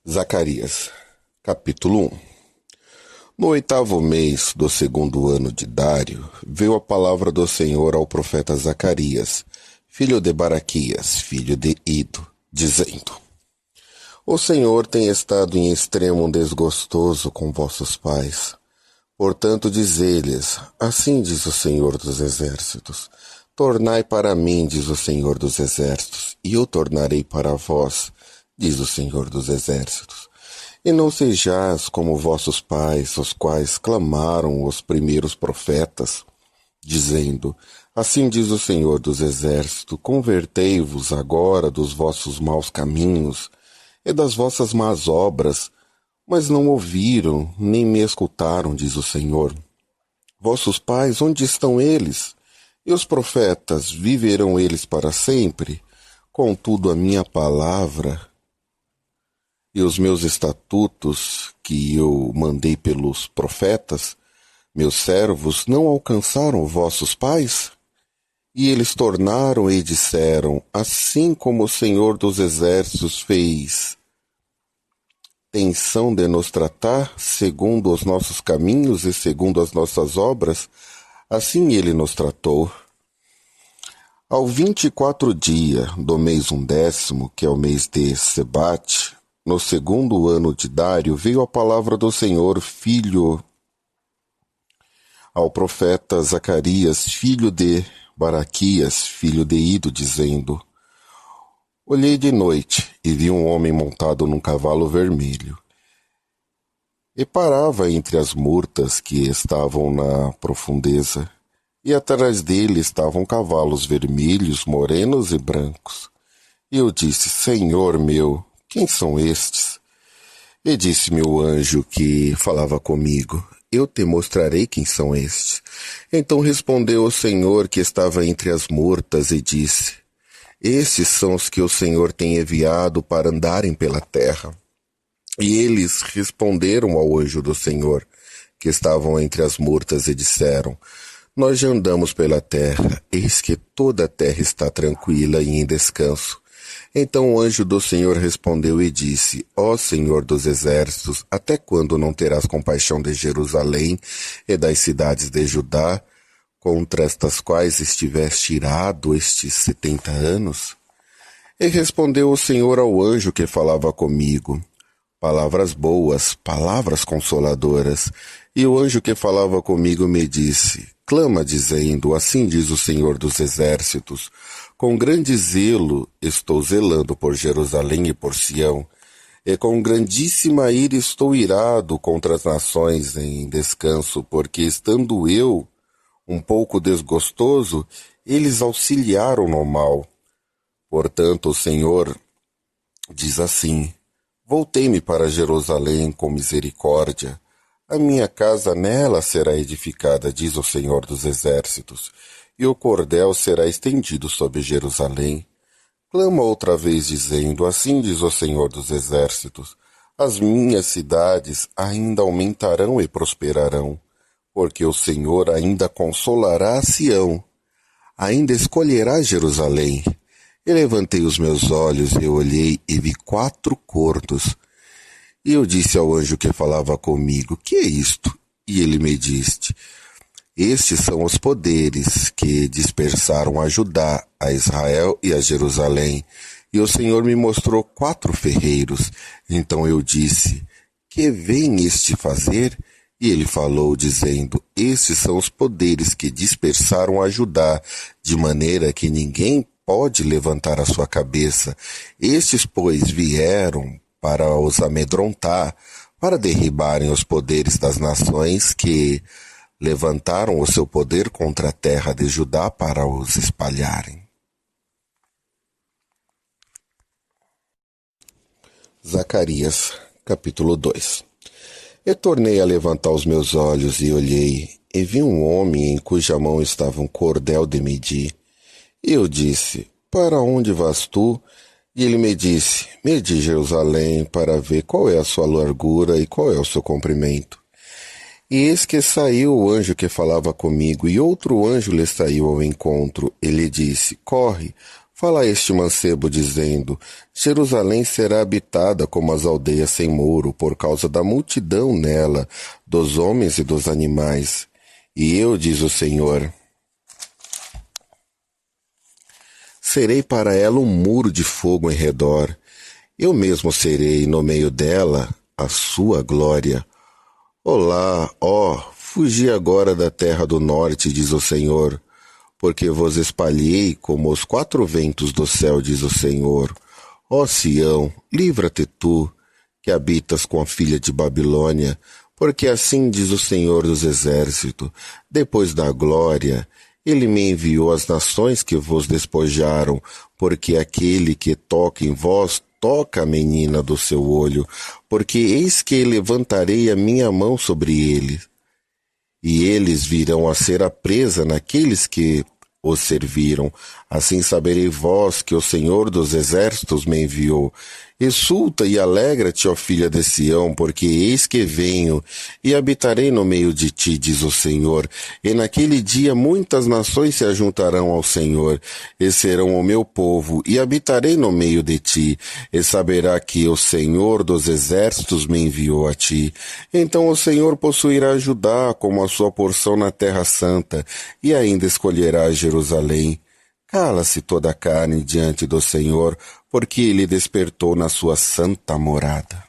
Zacarias, capítulo 1. No 8º mês do 2º ano de Dário, veio a palavra do Senhor ao profeta Zacarias, filho de Baraquias, filho de Ido, dizendo: O Senhor tem estado em extremo desgostoso com vossos pais. Portanto, diz-lhes, assim diz o Senhor dos Exércitos: Tornai para mim, diz o Senhor dos Exércitos, e eu tornarei para vós, diz o Senhor dos Exércitos. E não sejais como vossos pais, os quais clamaram os primeiros profetas, dizendo, assim diz o Senhor dos Exércitos, convertei-vos agora dos vossos maus caminhos e das vossas más obras, mas não ouviram, nem me escutaram, diz o Senhor. Vossos pais, onde estão eles? E os profetas, viverão eles para sempre? Contudo, a minha palavra e os meus estatutos, que eu mandei pelos profetas, meus servos, não alcançaram vossos pais? E eles tornaram e disseram, assim como o Senhor dos Exércitos fez tensão de nos tratar, segundo os nossos caminhos e segundo as nossas obras, assim ele nos tratou. Ao 24 dia do mês 10º, que é o mês de Sebate, no 2º ano de Dário, veio a palavra do Senhor, filho ao profeta Zacarias, filho de Baraquias, filho de Ido, dizendo: Olhei de noite e vi um homem montado num cavalo vermelho. E parava entre as murtas que estavam na profundeza, e atrás dele estavam cavalos vermelhos, morenos e brancos. E eu disse, Senhor meu, quem são estes? E disse-me o anjo que falava comigo, eu te mostrarei quem são estes. Então respondeu o Senhor que estava entre as murtas e disse, estes são os que o Senhor tem enviado para andarem pela terra. E eles responderam ao anjo do Senhor, que estavam entre as murtas, e disseram, nós já andamos pela terra, eis que toda a terra está tranquila e em descanso. Então o anjo do Senhor respondeu e disse, ó Senhor dos Exércitos, até quando não terás compaixão de Jerusalém e das cidades de Judá, contra estas quais estiveste irado estes 70 anos? E respondeu o Senhor ao anjo que falava comigo, palavras boas, palavras consoladoras. E o anjo que falava comigo me disse, clama dizendo, assim diz o Senhor dos Exércitos, com grande zelo estou zelando por Jerusalém e por Sião, e com grandíssima ira estou irado contra as nações em descanso, porque estando eu um pouco desgostoso, eles auxiliaram no mal. Portanto, o Senhor diz assim, voltei-me para Jerusalém com misericórdia, a minha casa nela será edificada, diz o Senhor dos Exércitos, e o cordel será estendido sobre Jerusalém. Clama outra vez dizendo, assim diz o Senhor dos Exércitos, as minhas cidades ainda aumentarão e prosperarão, porque o Senhor ainda consolará Sião, ainda escolherá Jerusalém. E levantei os meus olhos e olhei e vi 4 cornos. E eu disse ao anjo que falava comigo, que é isto? E ele me disse, estes são os poderes que dispersaram a Judá, a Israel e a Jerusalém. E o Senhor me mostrou 4 ferreiros. Então eu disse, que vem este fazer? E ele falou, dizendo, estes são os poderes que dispersaram a Judá, de maneira que ninguém pode levantar a sua cabeça. Estes, pois, vieram para os amedrontar, para derribarem os poderes das nações que levantaram o seu poder contra a terra de Judá para os espalharem. Zacarias, capítulo 2. E tornei a levantar os meus olhos e olhei, e vi um homem em cuja mão estava um cordel de medir. E eu disse, para onde vas tu? E ele me disse, medi Jerusalém para ver qual é a sua largura e qual é o seu comprimento. E eis que saiu o anjo que falava comigo, e outro anjo lhe saiu ao encontro. Ele disse, corre, Fala a este mancebo, dizendo: Jerusalém será habitada como as aldeias sem muro, por causa da multidão nela, dos homens e dos animais. E eu, diz o Senhor, serei para ela um muro de fogo em redor. Eu mesmo serei no meio dela a sua glória. Olá, ó, fugi agora da terra do norte, diz o Senhor, porque vos espalhei como os quatro ventos do céu, diz o Senhor. Ó Sião, livra-te tu, que habitas com a filha de Babilônia, porque assim diz o Senhor dos Exércitos, depois da glória, ele me enviou às nações que vos despojaram, porque aquele que toca em vós toca a menina do seu olho, porque eis que levantarei a minha mão sobre eles, e eles virão a ser a presa naqueles que os serviram. Assim saberei vós que o Senhor dos Exércitos me enviou. Exulta e alegra-te, ó filha de Sião, porque eis que venho e habitarei no meio de ti, diz o Senhor. E naquele dia muitas nações se ajuntarão ao Senhor, e serão o meu povo, e habitarei no meio de ti, e saberá que o Senhor dos Exércitos me enviou a ti. Então o Senhor possuirá Judá como a sua porção na terra santa, e ainda escolherá Jerusalém. Cala-se toda a carne diante do Senhor, porque ele despertou na sua santa morada.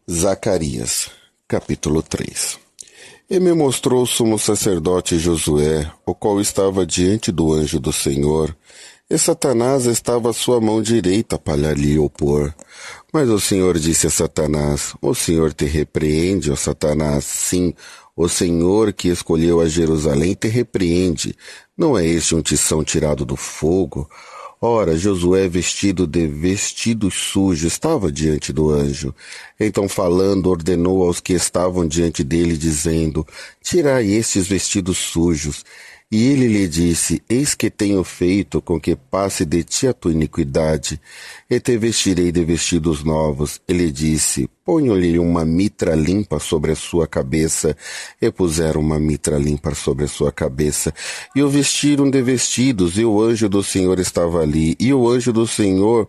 Zacarias, capítulo 3. E me mostrou o sumo sacerdote Josué, o qual estava diante do anjo do Senhor, e Satanás estava à sua mão direita para lhe opor. Mas o Senhor disse a Satanás: O Senhor te repreende, ó Satanás, sim, o Senhor que escolheu a Jerusalém te repreende. Não é este um tição tirado do fogo? Ora, Josué, vestido de vestidos sujos, estava diante do anjo. Então, falando, ordenou aos que estavam diante dele, dizendo: Tirai estes vestidos sujos. E ele lhe disse: Eis que tenho feito com que passe de ti a tua iniquidade, e te vestirei de vestidos novos. Ele disse: Ponham-lhe uma mitra limpa sobre a sua cabeça. E puseram uma mitra limpa sobre a sua cabeça, e o vestiram de vestidos, e o anjo do Senhor estava ali. E o anjo do Senhor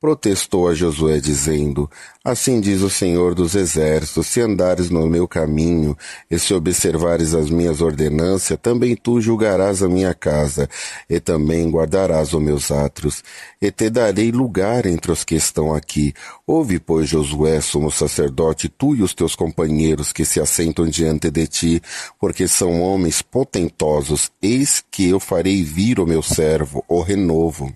protestou a Josué, dizendo: Assim diz o Senhor dos Exércitos, se andares no meu caminho, e se observares as minhas ordenâncias, também tu julgarás a minha casa, e também guardarás os meus atos, e te darei lugar entre os que estão aqui. Ouve, pois, Josué, sumo sacerdote, tu e os teus companheiros que se assentam diante de ti, porque são homens potentosos. Eis que eu farei vir o meu servo, o renovo.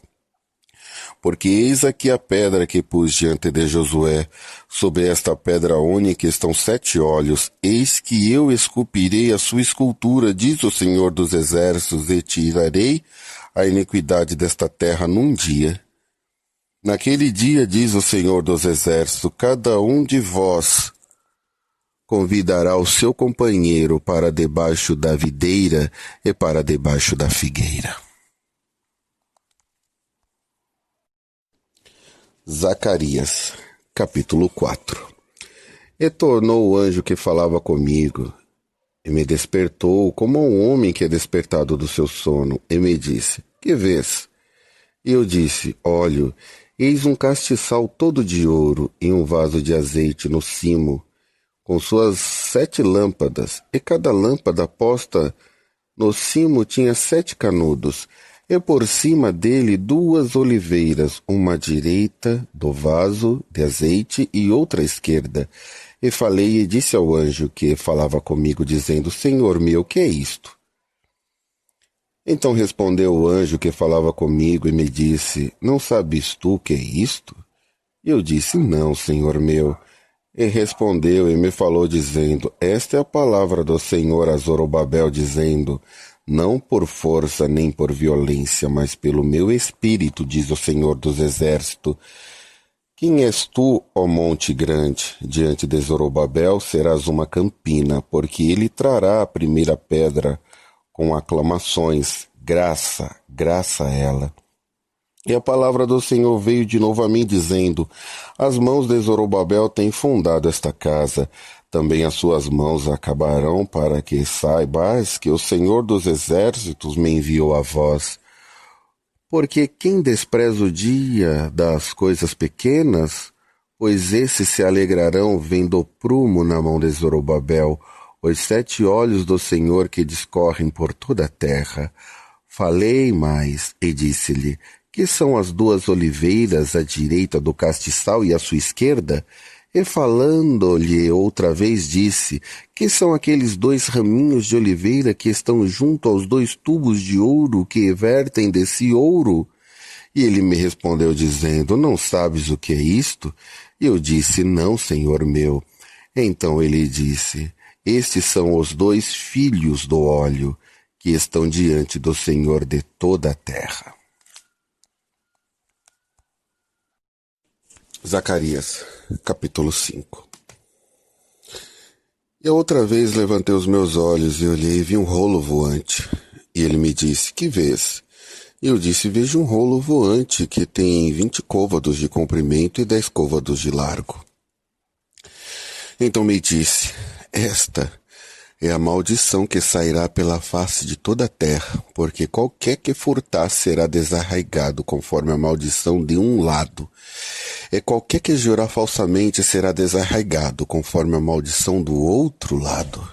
Porque eis aqui a pedra que pus diante de Josué. Sobre esta pedra única estão 7 olhos. Eis que eu esculpirei a sua escultura, diz o Senhor dos Exércitos, e tirarei a iniquidade desta terra num dia. Naquele dia, diz o Senhor dos Exércitos, cada um de vós convidará o seu companheiro para debaixo da videira e para debaixo da figueira. Zacarias, capítulo 4. E tornou o anjo que falava comigo, e me despertou como um homem que é despertado do seu sono, e me disse: Que vês? E eu disse: Olho, eis um castiçal todo de ouro e um vaso de azeite no cimo, com suas 7 lâmpadas, e cada lâmpada posta no cimo tinha 7 canudos, e por cima dele 2 oliveiras, uma à direita do vaso de azeite e outra à esquerda. E falei e disse ao anjo que falava comigo, dizendo: Senhor meu, que é isto? Então respondeu o anjo que falava comigo e me disse: Não sabes tu o que é isto? E eu disse: Não, Senhor meu. E respondeu e me falou, dizendo: Esta é a palavra do Senhor a Zorobabel, dizendo: Não por força nem por violência, mas pelo meu espírito, diz o Senhor dos Exércitos. Quem és tu, ó monte grande? Diante de Zorobabel serás uma campina, porque ele trará a primeira pedra com aclamações. Graça, graça a ela. E a palavra do Senhor veio de novo a mim, dizendo: As mãos de Zorobabel têm fundado esta casa. Também as suas mãos acabarão para que saibais que o Senhor dos Exércitos me enviou a vós. Porque quem despreza o dia das coisas pequenas, pois esses se alegrarão vendo o prumo na mão de Zorobabel, os 7 olhos do Senhor que discorrem por toda a terra. Falei mais e disse-lhe, que são as 2 oliveiras à direita do castiçal e à sua esquerda? E falando-lhe outra vez disse, que são aqueles 2 raminhos de oliveira que estão junto aos 2 tubos de ouro que vertem desse ouro? E ele me respondeu dizendo, não sabes o que é isto? E eu disse, não, senhor meu. Então ele disse, estes são os 2 filhos do óleo que estão diante do Senhor de toda a terra. Zacarias, capítulo 5. E outra vez levantei os meus olhos e olhei e vi um rolo voante. E ele me disse, que vês? E eu disse, vejo um rolo voante que tem 20 côvados de comprimento e 10 côvados de largo. Então me disse, esta é a maldição que sairá pela face de toda a terra, porque qualquer que furtar será desarraigado conforme a maldição de um lado, e qualquer que jurar falsamente será desarraigado conforme a maldição do outro lado.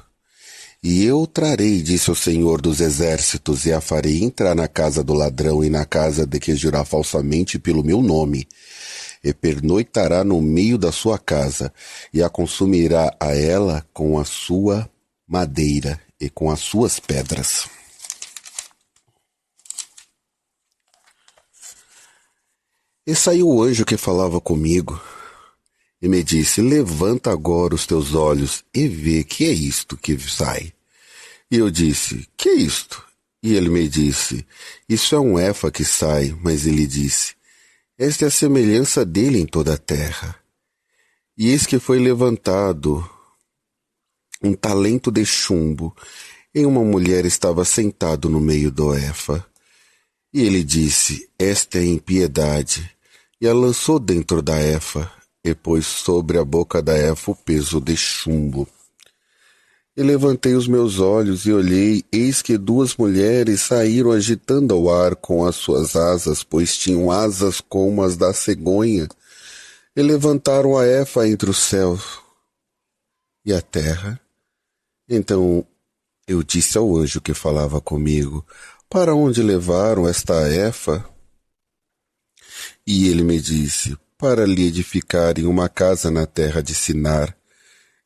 E eu trarei, disse o Senhor dos Exércitos, e a farei entrar na casa do ladrão e na casa de que jurar falsamente pelo meu nome, e pernoitará no meio da sua casa, e a consumirá a ela com a sua madeira e com as suas pedras. E saiu o anjo que falava comigo, e me disse, levanta agora os teus olhos e vê que é isto que sai. E eu disse, que é isto? E ele me disse, isso é um efa que sai, mas ele disse, esta é a semelhança dele em toda a terra. E eis que foi levantado um talento de chumbo, e uma mulher estava sentado no meio do efa. E ele disse, esta é impiedade, e a lançou dentro da efa, e pôs sobre a boca da efa o peso de chumbo. E levantei os meus olhos e olhei, eis que 2 mulheres saíram agitando ao ar com as suas asas, pois tinham asas como as da cegonha, e levantaram a efa entre os céus e a terra. Então eu disse ao anjo que falava comigo, para onde levaram esta efa? E ele me disse, para lhe edificarem uma casa na terra de Sinar,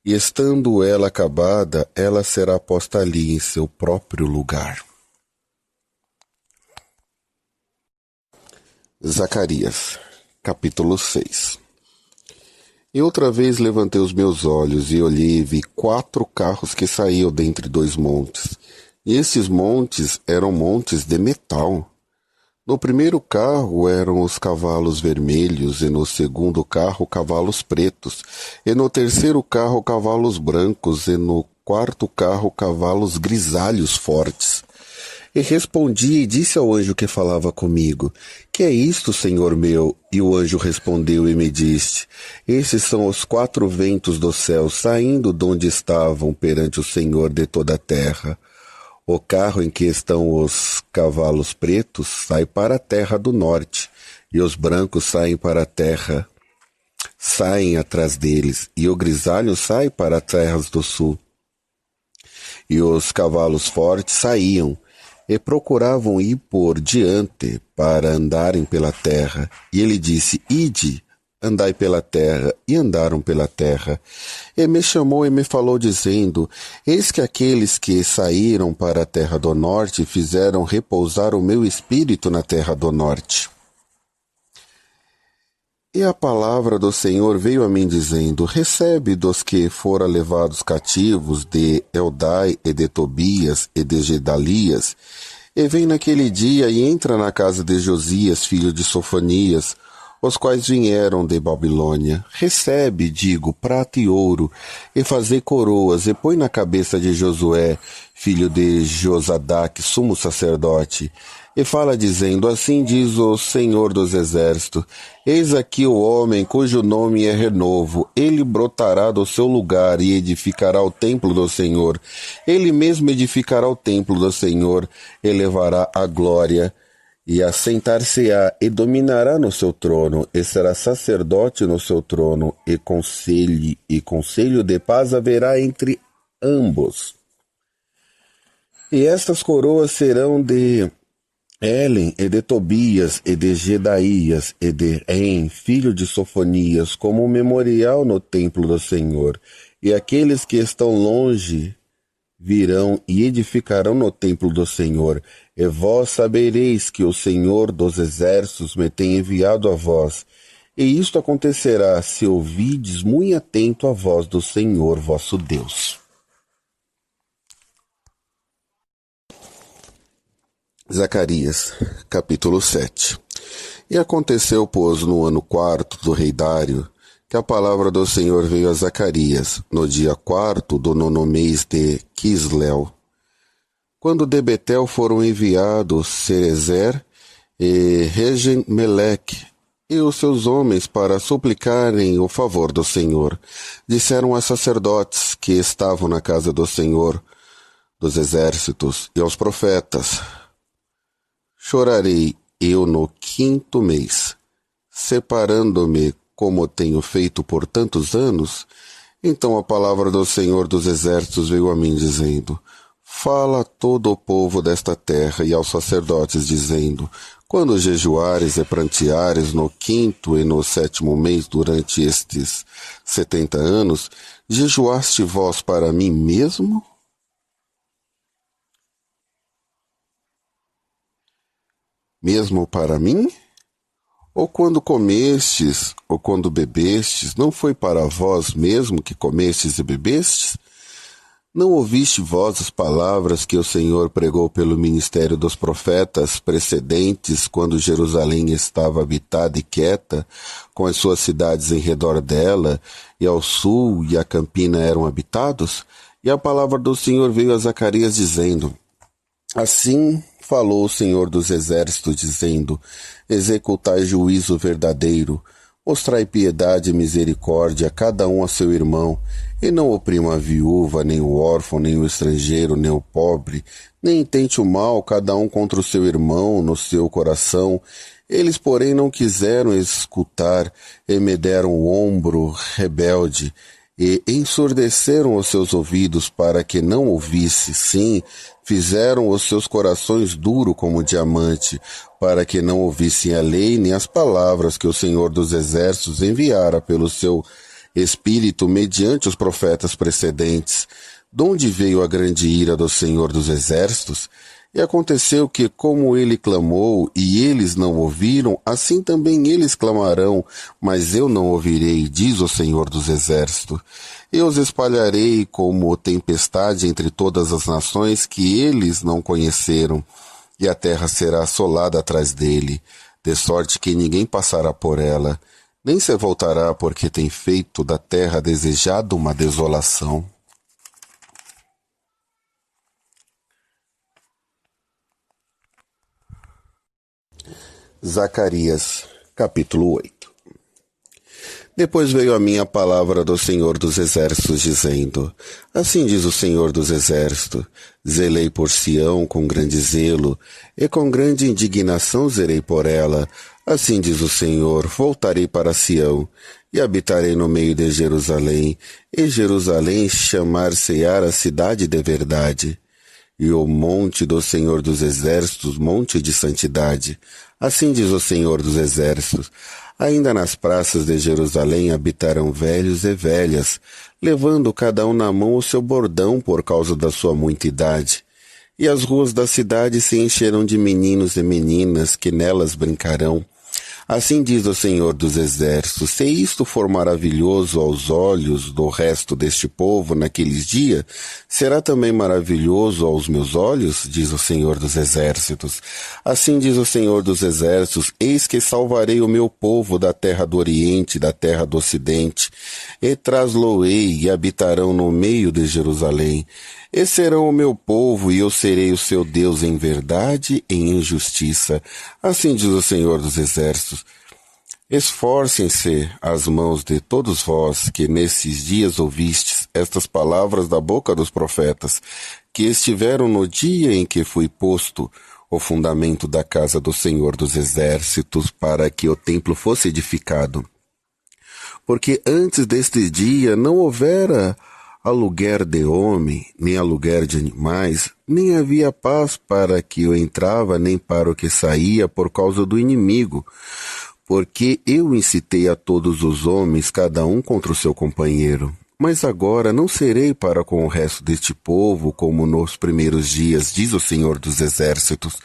e estando ela acabada, ela será posta ali em seu próprio lugar. Zacarias, capítulo 6. E outra vez levantei os meus olhos e olhei e vi 4 carros que saíam dentre 2 montes. E esses montes eram montes de metal. No primeiro carro eram os cavalos vermelhos, e no segundo carro cavalos pretos, e no terceiro carro cavalos brancos, e no quarto carro cavalos grisalhos fortes. E respondi e disse ao anjo que falava comigo, que é isto, senhor meu? E o anjo respondeu e me disse, esses são os 4 ventos do céu saindo de onde estavam perante o Senhor de toda a terra. O carro em que estão os cavalos pretos sai para a terra do norte, e os brancos saem para a terra, saem atrás deles, e o grisalho sai para as terras do sul. E os cavalos fortes saíam, e procuravam ir por diante para andarem pela terra. E ele disse, ide, andai pela terra, e andaram pela terra. E me chamou e me falou, dizendo, eis que aqueles que saíram para a terra do norte fizeram repousar o meu espírito na terra do norte. E a palavra do Senhor veio a mim, dizendo, recebe dos que foram levados cativos de Eldai e de Tobias e de Gedalias, e vem naquele dia e entra na casa de Josias, filho de Sofonias, os quais vieram de Babilônia. Recebe, digo, prata e ouro, e fazei coroas, e põe na cabeça de Josué, filho de Josadaque, sumo sacerdote, e fala dizendo, assim diz o Senhor dos Exércitos, eis aqui o homem cujo nome é Renovo, ele brotará do seu lugar e edificará o templo do Senhor. Ele mesmo edificará o templo do Senhor, elevará a glória e assentar-se-á e dominará no seu trono, e será sacerdote no seu trono, e conselho de paz haverá entre ambos. E estas coroas serão de Helen, e de Tobias, e de Gedaías, e de En, filho de Sofonias, como um memorial no templo do Senhor. E aqueles que estão longe virão e edificarão no templo do Senhor. E vós sabereis que o Senhor dos Exércitos me tem enviado a vós. E isto acontecerá se ouvides muito atento a voz do Senhor vosso Deus. Zacarias, capítulo 7. E aconteceu, pois, no ano 4º do rei Dário, que a palavra do Senhor veio a Zacarias, no dia 4º do 9º mês de Quisleu, quando de Betel foram enviados Cerezer e Regem-Meleque e os seus homens para suplicarem o favor do Senhor. Disseram aos sacerdotes que estavam na casa do Senhor dos Exércitos e aos profetas, chorarei eu no 5º mês, separando-me como tenho feito por tantos anos? Então a palavra do Senhor dos Exércitos veio a mim, dizendo, fala a todo o povo desta terra e aos sacerdotes, dizendo, quando jejuares e pranteares no 5º e no 7º mês durante estes 70 anos, jejuaste vós para mim mesmo? Mesmo para mim? Ou quando comestes, ou quando bebestes, não foi para vós mesmo que comestes e bebestes? Não ouviste vós as palavras que o Senhor pregou pelo ministério dos profetas precedentes, quando Jerusalém estava habitada e quieta, com as suas cidades em redor dela, e ao sul e a campina eram habitados? E a palavra do Senhor veio a Zacarias, dizendo, assim falou o Senhor dos Exércitos, dizendo, executai juízo verdadeiro, mostrai piedade e misericórdia a cada um a seu irmão, e não oprima a viúva, nem o órfão, nem o estrangeiro, nem o pobre, nem intente o mal cada um contra o seu irmão no seu coração. Eles, porém, não quiseram escutar, e me deram o ombro rebelde, e ensurdeceram os seus ouvidos para que não ouvisse, sim, fizeram os seus corações duros como diamante, para que não ouvissem a lei nem as palavras que o Senhor dos Exércitos enviara pelo seu Espírito mediante os profetas precedentes. Donde veio a grande ira do Senhor dos Exércitos? E aconteceu que, como ele clamou, e eles não ouviram, assim também eles clamarão, mas eu não ouvirei, diz o Senhor dos Exércitos. Eu os espalharei como tempestade entre todas as nações que eles não conheceram, e a terra será assolada atrás dele, de sorte que ninguém passará por ela, nem se voltará, porque tem feito da terra desejada uma desolação. Zacarias, capítulo 8. Depois veio a mim a palavra do Senhor dos Exércitos, dizendo, assim diz o Senhor dos Exércitos, zelei por Sião com grande zelo, e com grande indignação zerei por ela. Assim diz o Senhor, voltarei para Sião, e habitarei no meio de Jerusalém, e Jerusalém chamar-se-á a cidade de verdade. E o monte do Senhor dos Exércitos, monte de santidade. Assim diz o Senhor dos Exércitos, ainda nas praças de Jerusalém habitarão velhos e velhas, levando cada um na mão o seu bordão por causa da sua muita idade. E as ruas da cidade se encherão de meninos e meninas que nelas brincarão. Assim diz o Senhor dos Exércitos: se isto for maravilhoso aos olhos do resto deste povo naqueles dias, será também maravilhoso aos meus olhos, diz o Senhor dos Exércitos. Assim diz o Senhor dos Exércitos: eis que salvarei o meu povo da terra do Oriente e da terra do Ocidente, e traz-lo-ei e habitarão no meio de Jerusalém. E serão o meu povo, e eu serei o seu Deus em verdade e em justiça. Assim diz o Senhor dos Exércitos. Esforcem-se as mãos de todos vós, que nesses dias ouvistes estas palavras da boca dos profetas, que estiveram no dia em que foi posto o fundamento da casa do Senhor dos Exércitos, para que o templo fosse edificado. Porque antes deste dia não houvera aluguer de homem, nem aluguer de animais, nem havia paz para que eu entrava, nem para o que saía por causa do inimigo. Porque eu incitei a todos os homens, cada um contra o seu companheiro. Mas agora não serei para com o resto deste povo como nos primeiros dias, diz o Senhor dos Exércitos.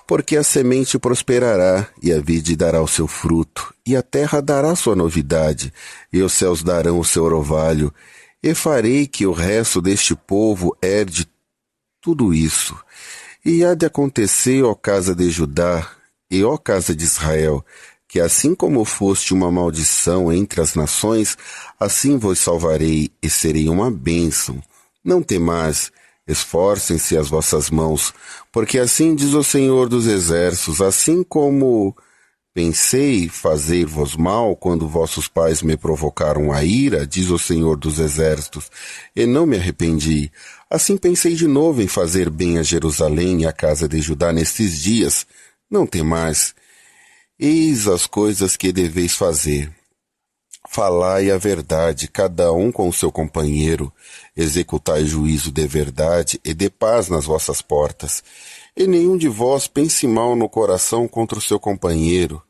Porque a semente prosperará, e a vide dará o seu fruto, e a terra dará sua novidade, e os céus darão o seu orvalho, e farei que o resto deste povo herde tudo isso. E há de acontecer, ó casa de Judá, e ó casa de Israel, que assim como foste uma maldição entre as nações, assim vos salvarei e serei uma bênção. Não temais, esforcem-se as vossas mãos, porque assim diz o Senhor dos Exércitos, assim como pensei fazer-vos mal quando vossos pais me provocaram a ira, diz o Senhor dos Exércitos, e não me arrependi. Assim pensei de novo em fazer bem a Jerusalém e a casa de Judá nestes dias. Não temais. Eis as coisas que deveis fazer. Falai a verdade, cada um com o seu companheiro. Executai juízo de verdade e de paz nas vossas portas. E nenhum de vós pense mal no coração contra o seu companheiro.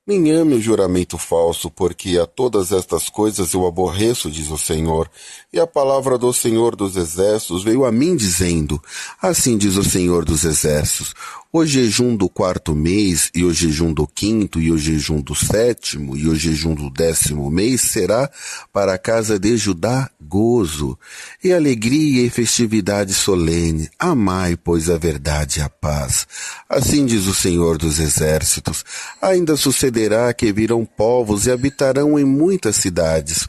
Nem ame o juramento falso, porque a todas estas coisas eu aborreço, diz o Senhor. E a palavra do Senhor dos Exércitos veio a mim dizendo, assim diz o Senhor dos Exércitos, o jejum do 4º mês, e o jejum do 5º, e o jejum do 7º, e o jejum do 10º mês será para a casa de Judá gozo, e alegria e festividade solene. Amai, pois, a verdade e a paz. Assim diz o Senhor dos Exércitos. Ainda sucederá que virão povos e habitarão em muitas cidades.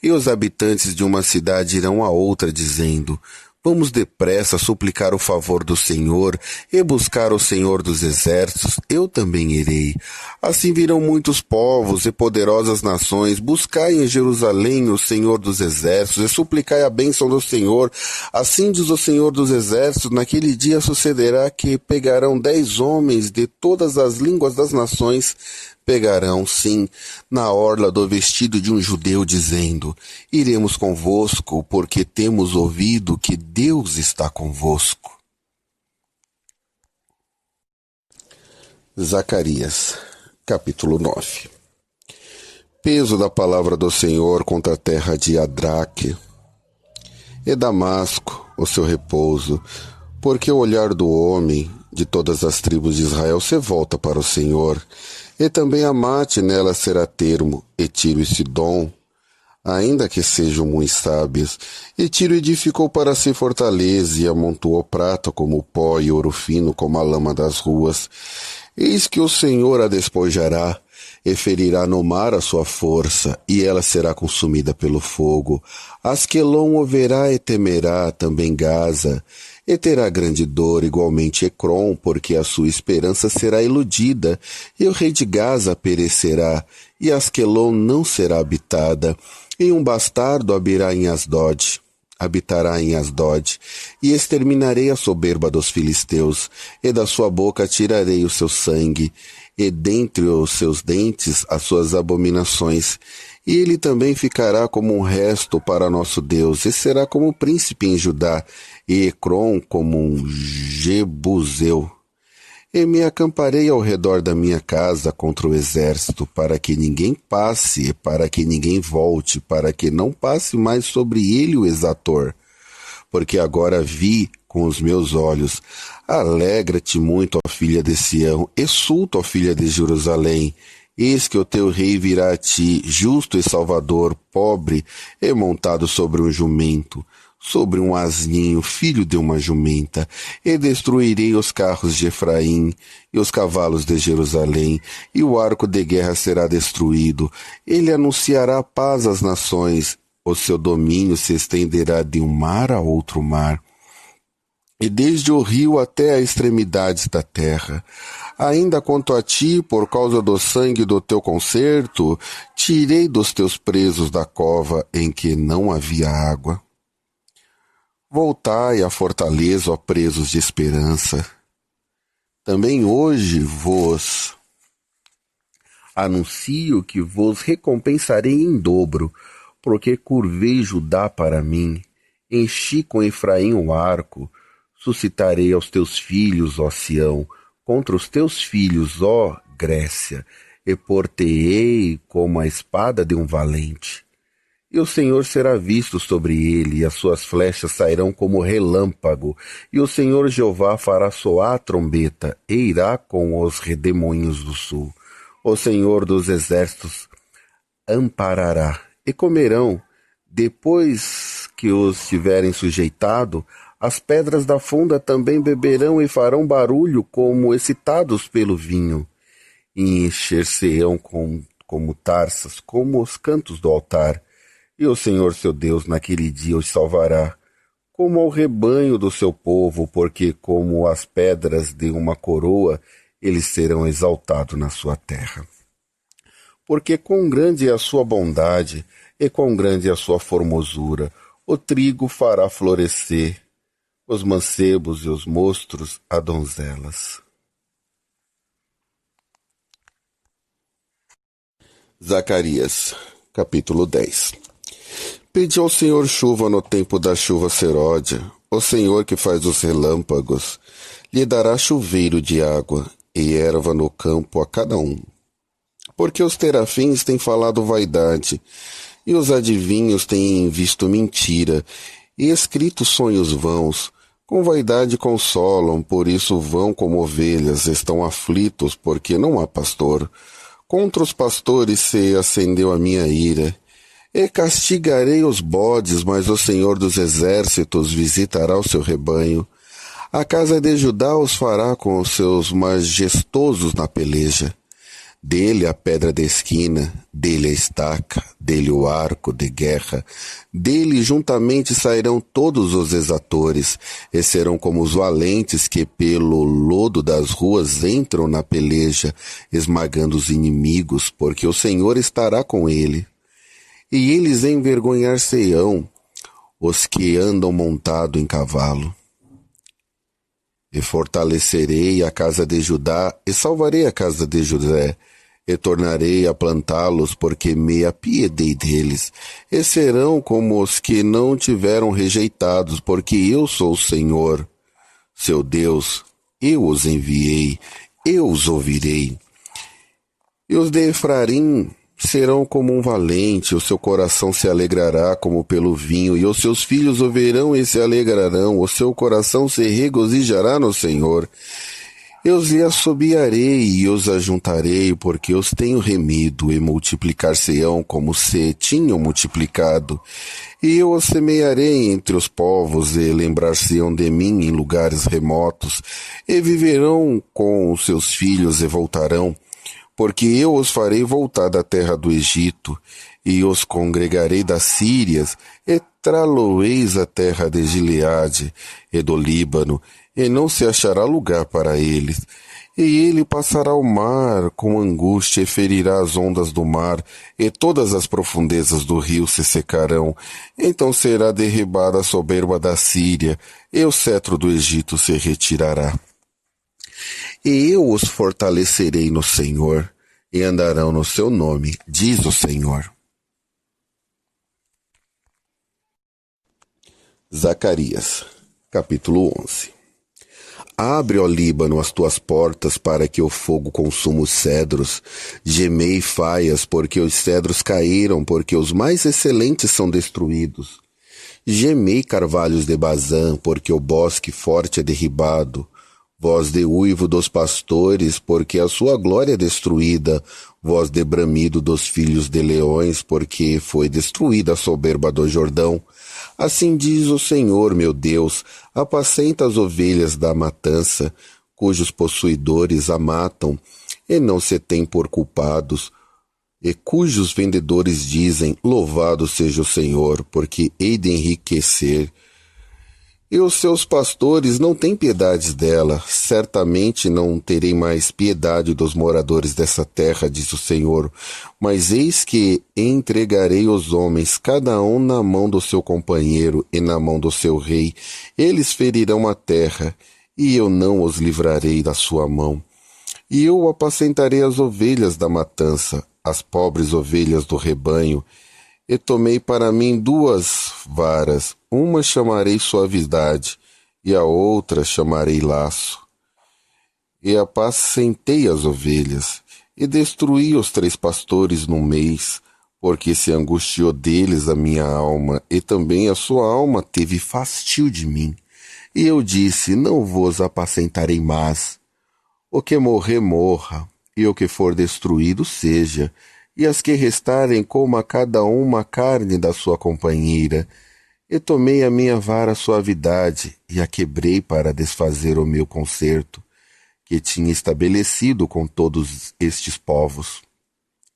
E os habitantes de uma cidade irão a outra, dizendo, vamos depressa suplicar o favor do Senhor e buscar o Senhor dos Exércitos, eu também irei. Assim virão muitos povos e poderosas nações, buscai em Jerusalém o Senhor dos Exércitos e suplicai a bênção do Senhor. Assim diz o Senhor dos Exércitos, naquele dia sucederá que pegarão 10 homens de todas as línguas das nações, pegarão, sim, na orla do vestido de um judeu, dizendo, iremos convosco, porque temos ouvido que Deus está convosco. Zacarias, capítulo 9. Peso da palavra do Senhor contra a terra de Adraque e Damasco, o seu repouso, porque o olhar do homem de todas as tribos de Israel se volta para o Senhor, e também Amate nela será termo, e Tiro e Sidom, ainda que sejam muito sábios. E Tiro edificou para si fortaleza, e amontoou prata como pó, e ouro fino como a lama das ruas. Eis que o Senhor a despojará, e ferirá no mar a sua força, e ela será consumida pelo fogo. Asquelon o verá e temerá, também Gaza, e terá grande dor, igualmente Ecrom, porque a sua esperança será iludida, e o rei de Gaza perecerá, e Asquelon não será habitada, e um bastardo habitará em Asdod, e exterminarei a soberba dos filisteus, e da sua boca tirarei o seu sangue, e dentre os seus dentes as suas abominações. E ele também ficará como um resto para nosso Deus, e será como príncipe em Judá, e Ecrom como um Jebuseu. E me acamparei ao redor da minha casa contra o exército, para que ninguém passe, e para que ninguém volte, para que não passe mais sobre ele o exator. Porque agora vi com os meus olhos. Alegra-te muito, ó filha de Sião, exulta, ó filha de Jerusalém. Eis que o teu rei virá a ti, justo e salvador, pobre e montado sobre um jumento, sobre um asninho, filho de uma jumenta, e destruirei os carros de Efraim e os cavalos de Jerusalém, e o arco de guerra será destruído. Ele anunciará paz às nações, o seu domínio se estenderá de um mar a outro mar, e desde o rio até a extremidades da terra. Ainda quanto a ti, por causa do sangue do teu concerto, tirei dos teus presos da cova em que não havia água. Voltai à fortaleza, ó presos de esperança. Também hoje vos anuncio que vos recompensarei em dobro, porque curvei Judá para mim, enchi com Efraim o arco, suscitarei aos teus filhos, ó Sião, contra os teus filhos, ó Grécia, e portei como a espada de um valente. E o Senhor será visto sobre ele, e as suas flechas sairão como relâmpago, e o Senhor Jeová fará soar a trombeta, e irá com os redemoinhos do sul. O Senhor dos exércitos amparará, e comerão, depois que os tiverem sujeitado, as pedras da funda também beberão e farão barulho como excitados pelo vinho, e encher-se-ão como taças, como os cantos do altar. E o Senhor seu Deus naquele dia os salvará, como ao rebanho do seu povo, porque como as pedras de uma coroa, eles serão exaltados na sua terra. Porque quão grande é a sua bondade, e quão grande é a sua formosura, o trigo fará florescer, os mancebos e os mostros a donzelas. Zacarias, capítulo 10. Pedi ao Senhor chuva no tempo da chuva seródia. O Senhor que faz os relâmpagos lhe dará chuveiro de água e erva no campo a cada um. Porque os terafins têm falado vaidade, e os adivinhos têm visto mentira, e escrito sonhos vãos. Com vaidade consolam, por isso vão como ovelhas, estão aflitos, porque não há pastor. Contra os pastores se acendeu a minha ira. E castigarei os bodes, mas o Senhor dos exércitos visitará o seu rebanho. A casa de Judá os fará com os seus majestosos na peleja. Dele a pedra de esquina, dele a estaca, dele o arco de guerra. Dele juntamente sairão todos os exatores, e serão como os valentes que pelo lodo das ruas entram na peleja, esmagando os inimigos, porque o Senhor estará com ele. E eles envergonhar-se-ão os que andam montado em cavalo. E fortalecerei a casa de Judá, e salvarei a casa de José, e tornarei a plantá-los, porque me apiedei deles, e serão como os que não tiveram rejeitados, porque eu sou o Senhor, seu Deus, eu os enviei, eu os ouvirei. E os de Efraim serão como um valente, o seu coração se alegrará como pelo vinho, e os seus filhos o verão e se alegrarão, o seu coração se regozijará no Senhor. Eu os lhe assobiarei e os ajuntarei, porque os tenho remido, e multiplicar-se-ão como se tinham multiplicado. E eu os semearei entre os povos, e lembrar-se-ão de mim em lugares remotos, e viverão com os seus filhos e voltarão, porque eu os farei voltar da terra do Egito, e os congregarei das Sírias, e trá-lo-eis a terra de Gileade e do Líbano, e não se achará lugar para eles. E ele passará o mar com angústia e ferirá as ondas do mar, e todas as profundezas do rio se secarão. Então será derribada a soberba da Síria, e o cetro do Egito se retirará. E eu os fortalecerei no Senhor, e andarão no seu nome, diz o Senhor. Zacarias, capítulo 11. Abre, ó Líbano, as tuas portas para que o fogo consuma os cedros. Gemei faias, porque os cedros caíram, porque os mais excelentes são destruídos. Gemei carvalhos de Bazã, porque o bosque forte é derribado. voz de uivo dos pastores, porque a sua glória é destruída, voz de bramido dos filhos de leões, porque foi destruída a soberba do Jordão. Assim diz o Senhor, meu Deus, apacenta as ovelhas da matança, cujos possuidores a matam, e não se têm por culpados, e cujos vendedores dizem, louvado seja o Senhor, porque hei de enriquecer. E os seus pastores não têm piedade dela, certamente não terei mais piedade dos moradores dessa terra, diz o Senhor. Mas eis que entregarei os homens, cada um na mão do seu companheiro e na mão do seu rei. Eles ferirão a terra, e eu não os livrarei da sua mão. E eu apacentarei as ovelhas da matança, as pobres ovelhas do rebanho, e tomei para mim 2 varas, uma chamarei suavidade, e a outra chamarei laço. E apacentei as ovelhas, e destruí os 3 pastores num mês, porque se angustiou deles a minha alma, e também a sua alma teve fastio de mim. E eu disse, não vos apacentarei mais. O que morrer, morra, e o que for destruído seja, e as que restarem coma cada uma a carne da sua companheira. E tomei a minha vara suavidade, e a quebrei para desfazer o meu concerto, que tinha estabelecido com todos estes povos.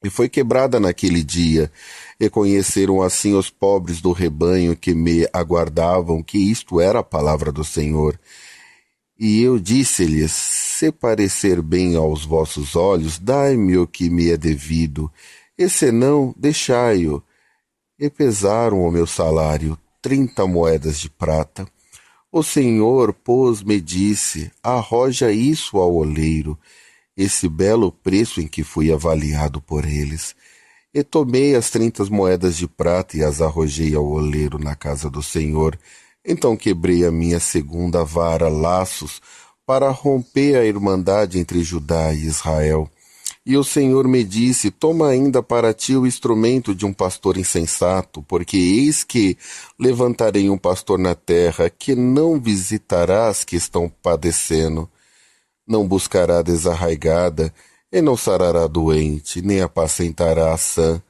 E foi quebrada naquele dia, e conheceram assim os pobres do rebanho que me aguardavam que isto era a palavra do Senhor. E eu disse-lhes, se parecer bem aos vossos olhos, dai-me o que me é devido, e se não, deixai-o. E pesaram o meu salário, 30 moedas de prata. O Senhor, pois, me disse, arroja isso ao oleiro, esse belo preço em que fui avaliado por eles. E tomei as 30 moedas de prata e as arrojei ao oleiro na casa do Senhor. Então quebrei a minha segunda vara, laços, para romper a irmandade entre Judá e Israel. E o Senhor me disse, toma ainda para ti o instrumento de um pastor insensato, porque eis que levantarei um pastor na terra, que não visitará as que estão padecendo, não buscará a desarraigada, e não sarará doente, nem apacentará a sã,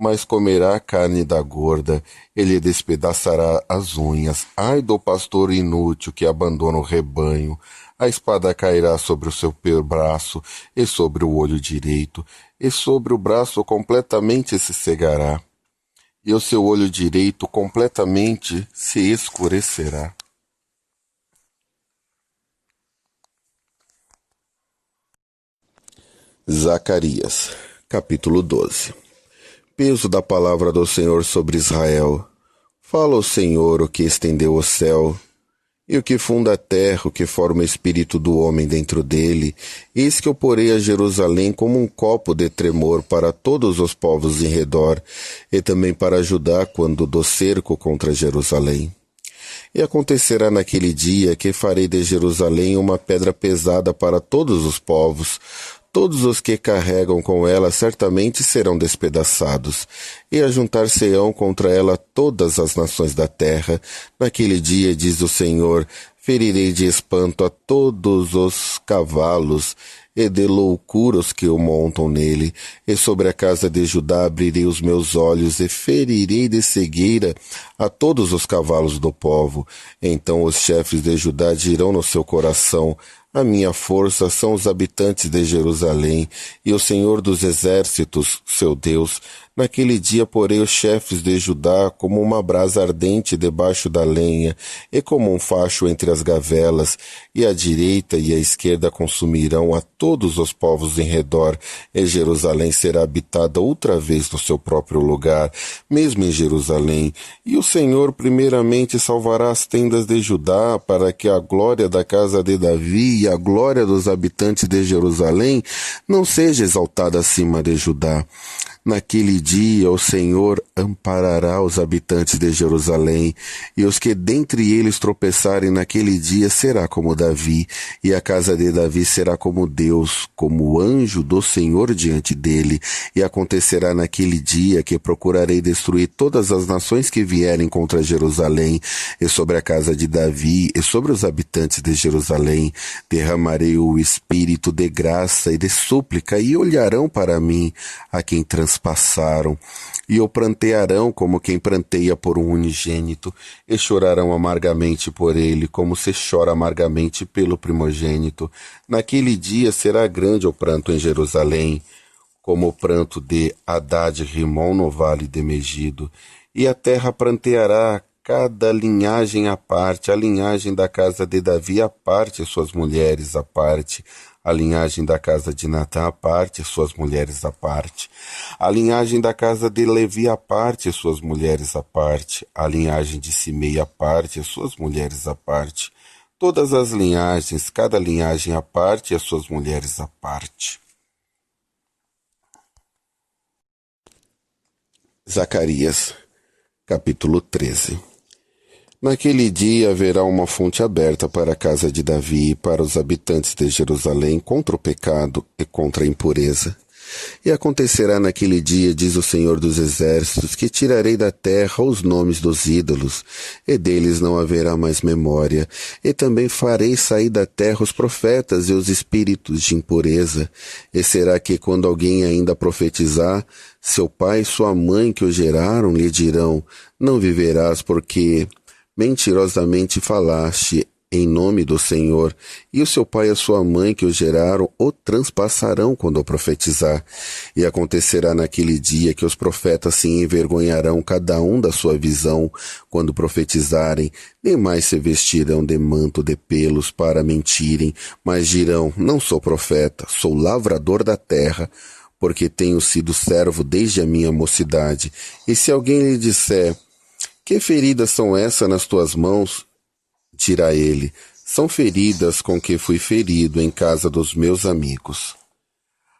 mas comerá a carne da gorda, ele despedaçará as unhas. Ai do pastor inútil que abandona o rebanho, a espada cairá sobre o seu braço, e sobre o olho direito, e sobre o braço completamente se cegará, e o seu olho direito completamente se escurecerá. Zacarias, capítulo 12. Peso da palavra do Senhor sobre Israel. Fala o Senhor, o que estendeu o céu, e o que funda a terra, o que forma o espírito do homem dentro dele. Eis que eu porei a Jerusalém como um copo de tremor para todos os povos em redor, e também para Judá quando do cerco contra Jerusalém. E acontecerá naquele dia que farei de Jerusalém uma pedra pesada para todos os povos. Todos os que carregam com ela certamente serão despedaçados, e ajuntar-se-ão contra ela todas as nações da terra. Naquele dia, diz o Senhor, ferirei de espanto a todos os cavalos, e de loucura os que o montam nele, e sobre a casa de Judá abrirei os meus olhos, e ferirei de cegueira a todos os cavalos do povo. Então os chefes de Judá dirão no seu coração, a minha força são os habitantes de Jerusalém, e o Senhor dos exércitos, seu Deus. Naquele dia porei os chefes de Judá como uma brasa ardente debaixo da lenha, e como um facho entre as gavelas, e a direita e a esquerda consumirão a todos os povos em redor, e Jerusalém será habitada outra vez no seu próprio lugar, mesmo em Jerusalém. E o Senhor primeiramente salvará as tendas de Judá, para que a glória da casa de Davi e a glória dos habitantes de Jerusalém não seja exaltada acima de Judá. Naquele dia o Senhor amparará os habitantes de Jerusalém, e os que dentre eles tropeçarem naquele dia será como Davi, e a casa de Davi será como Deus, como o anjo do Senhor diante dele. E acontecerá naquele dia que procurarei destruir todas as nações que vierem contra Jerusalém, e sobre a casa de Davi, e sobre os habitantes de Jerusalém, derramarei o espírito de graça e de súplica, e olharão para mim, a quem transpassaram, e o prantearão como quem pranteia por um unigênito, e chorarão amargamente por ele, como se chora amargamente pelo primogênito. Naquele dia será grande o pranto em Jerusalém, como o pranto de Hadad-Rimon no vale de Megido, e a terra pranteará cada linhagem à parte, a linhagem da casa de Davi à parte, suas mulheres à parte, a linhagem da casa de Natã à parte, suas mulheres à parte, a linhagem da casa de Levi à parte, suas mulheres à parte, a linhagem de Simei à parte, suas mulheres à parte, todas as linhagens, cada linhagem à parte, as suas mulheres à parte. Zacarias, capítulo 13. Naquele dia haverá uma fonte aberta para a casa de Davi e para os habitantes de Jerusalém contra o pecado e contra a impureza. E acontecerá naquele dia, diz o Senhor dos Exércitos, que tirarei da terra os nomes dos ídolos, e deles não haverá mais memória, e também farei sair da terra os profetas e os espíritos de impureza. E será que quando alguém ainda profetizar, seu pai e sua mãe que o geraram lhe dirão, não viverás porque mentirosamente falaste em nome do Senhor, e o seu pai e a sua mãe que o geraram o transpassarão quando o profetizar. E acontecerá naquele dia que os profetas se envergonharão cada um da sua visão quando profetizarem, nem mais se vestirão de manto de pelos para mentirem, mas dirão, não sou profeta, sou lavrador da terra, porque tenho sido servo desde a minha mocidade. E se alguém lhe disser, que feridas são essas nas tuas mãos? Dirá ele, são feridas com que fui ferido em casa dos meus amigos.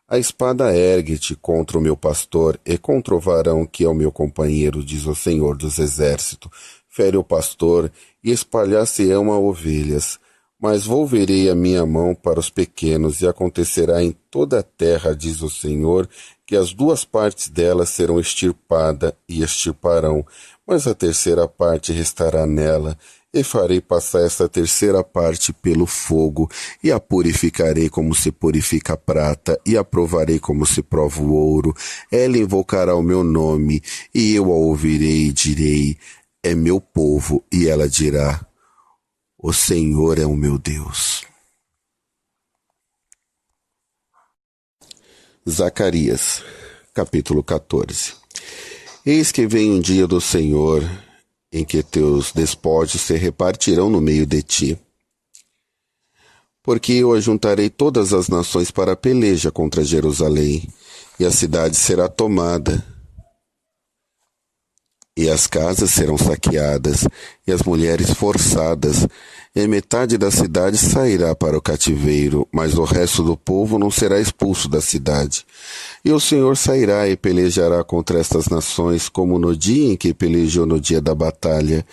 A espada ergue-te contra o meu pastor e contra o varão que é o meu companheiro, diz o Senhor dos Exércitos. Fere o pastor e espalhar-se-ão a ovelhas. Mas volverei a minha mão para os pequenos, e acontecerá em toda a terra, diz o Senhor, que as duas partes dela serão extirpadas e extirparão, mas a terceira parte restará nela, e farei passar essa terceira parte pelo fogo, e a purificarei como se purifica a prata, e a provarei como se prova o ouro. Ela invocará o meu nome, e eu a ouvirei e direi, é meu povo, e ela dirá, o Senhor é o meu Deus. Zacarias, capítulo 14. Eis que vem um dia do Senhor, em que teus despojos se repartirão no meio de ti. Porque eu ajuntarei todas as nações para a peleja contra Jerusalém, e a cidade será tomada, e as casas serão saqueadas, e as mulheres forçadas, e metade da cidade sairá para o cativeiro, mas o resto do povo não será expulso da cidade. E o Senhor sairá e pelejará contra estas nações, como no dia em que pelejou no dia da batalha.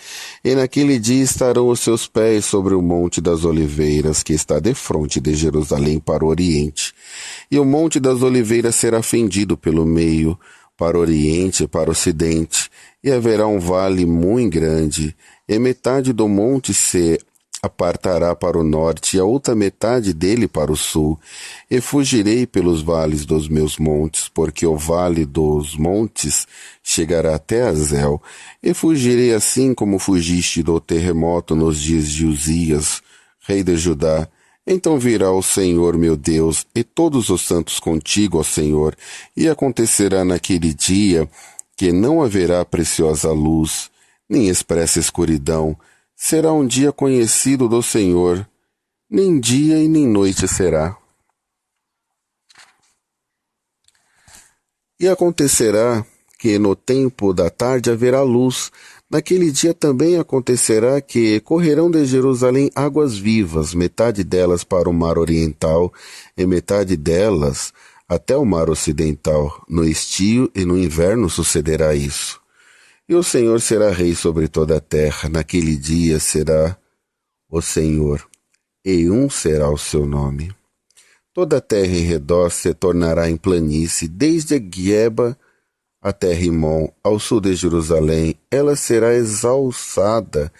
E naquele dia estarão os seus pés sobre o Monte das Oliveiras, que está defronte de Jerusalém para o oriente. E o Monte das Oliveiras será fendido pelo meio, para o oriente e para o ocidente, e haverá um vale muito grande, e metade do monte se apartará para o norte, e a outra metade dele para o sul. E fugirei pelos vales dos meus montes, porque o vale dos montes chegará até Azel. E fugirei assim como fugiste do terremoto nos dias de Uzias, rei de Judá. Então virá o Senhor meu Deus, e todos os santos contigo, ó Senhor, e acontecerá naquele dia que não haverá preciosa luz, nem expressa escuridão. Será um dia conhecido do Senhor, nem dia e nem noite será. E acontecerá que no tempo da tarde haverá luz. Naquele dia também acontecerá que correrão de Jerusalém águas vivas, metade delas para o mar oriental, e metade delas até o mar ocidental. No estio e no inverno sucederá isso. E o Senhor será rei sobre toda a terra. Naquele dia será o Senhor, e um será o seu nome. Toda a terra em redor se tornará em planície, desde Gueba até Rimon, ao sul de Jerusalém. Ela será exalçada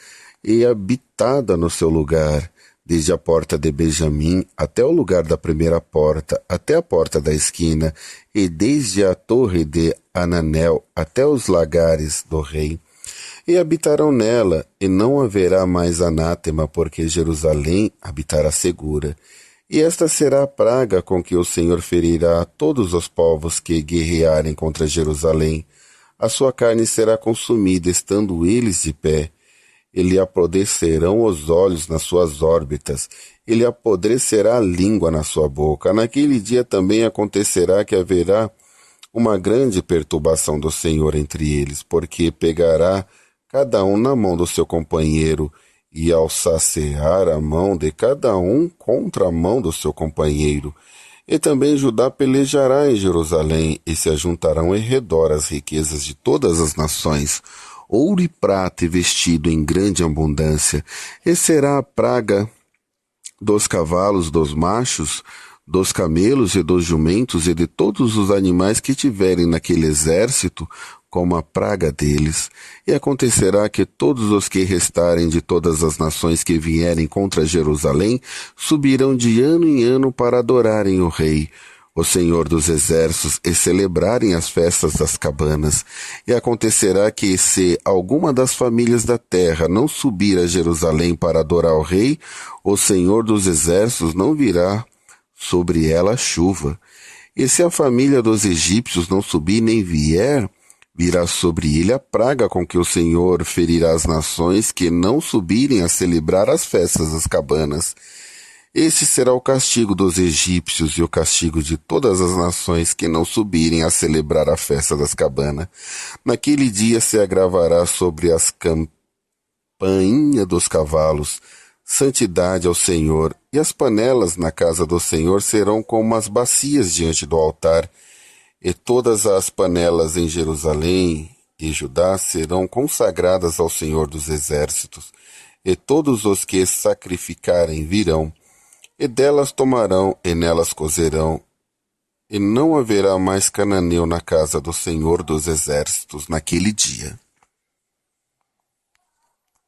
e habitada no seu lugar, desde a porta de Benjamim até o lugar da primeira porta, até a porta da esquina, e desde a torre de Ananel até os lagares do rei. E habitarão nela, e não haverá mais anátema, porque Jerusalém habitará segura. E esta será a praga com que o Senhor ferirá a todos os povos que guerrearem contra Jerusalém. A sua carne será consumida, estando eles de pé. E lhe apodrecerão os olhos nas suas órbitas, e lhe apodrecerá a língua na sua boca. Naquele dia também acontecerá que haverá uma grande perturbação do Senhor entre eles, porque pegará cada um na mão do seu companheiro, e ao sacear a mão de cada um contra a mão do seu companheiro. E também Judá pelejará em Jerusalém, e se ajuntarão em redor as riquezas de todas as nações, ouro e prata e vestido em grande abundância, e será a praga dos cavalos, dos machos, dos camelos e dos jumentos e de todos os animais que tiverem naquele exército, como a praga deles. E acontecerá que todos os que restarem de todas as nações que vierem contra Jerusalém subirão de ano em ano para adorarem o Rei, o Senhor dos Exércitos, e celebrarem as festas das cabanas. E acontecerá que, se alguma das famílias da terra não subir a Jerusalém para adorar o Rei, o Senhor dos Exércitos não virá sobre ela a chuva. E se a família dos egípcios não subir nem vier, virá sobre ele a praga com que o Senhor ferirá as nações que não subirem a celebrar as festas das cabanas. Esse será o castigo dos egípcios e o castigo de todas as nações que não subirem a celebrar a festa das cabanas. Naquele dia se agravará sobre as campainhas dos cavalos santidade ao Senhor, e as panelas na casa do Senhor serão como as bacias diante do altar, e todas as panelas em Jerusalém e Judá serão consagradas ao Senhor dos Exércitos, e todos os que sacrificarem virão, e delas tomarão, e nelas cozerão, e não haverá mais cananeu na casa do Senhor dos Exércitos naquele dia.